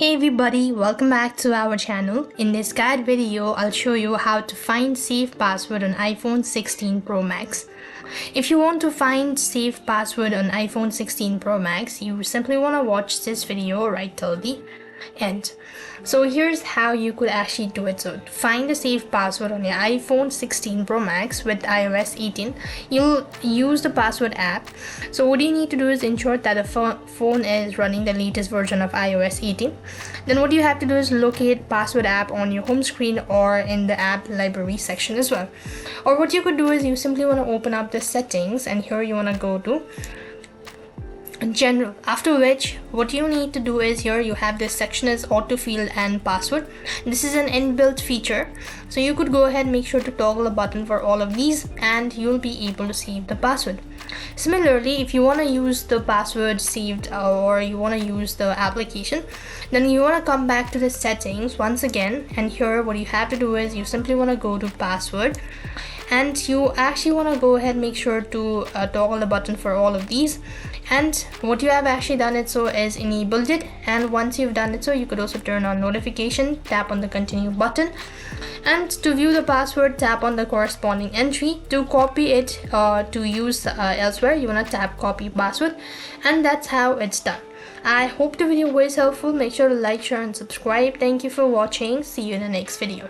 Hey everybody, welcome back to our channel. In this guide video, I'll show you how to find safe password on iPhone 16 Pro Max. If you want to find safe password on iPhone 16 Pro Max, you simply want to watch this video right till the end. So here's how you could actually do it. So to find the safe password on your iPhone 16 Pro Max with iOS 18, you'll use the password app. So what you need to do is ensure that the phone is running the latest version of iOS 18. Then what you have to do is locate password app on your home screen or in the app library section as well. Or what you could do is you simply want to open up the settings, and here you want to go to general, after which what you need to do is here you have this section as autofill and password. This is an inbuilt feature, so you could go ahead, make sure to toggle a button for all of these, and you'll be able to save the password. Similarly, if you want to use the password saved or you want to use the application, then you want to come back to the settings once again, and here what you have to do is you simply want to go to password, and you actually want to go ahead, make sure to toggle the button for all of these. And what you have actually done it so is enabled it, and once you've done it so, you could also turn on notification, tap on the continue button, and to view the password, tap on the corresponding entry. To copy it to use elsewhere, you want to tap copy password, and that's how it's done. I hope the video was helpful. Make sure to like, share and subscribe. Thank you for watching. See you in the next video.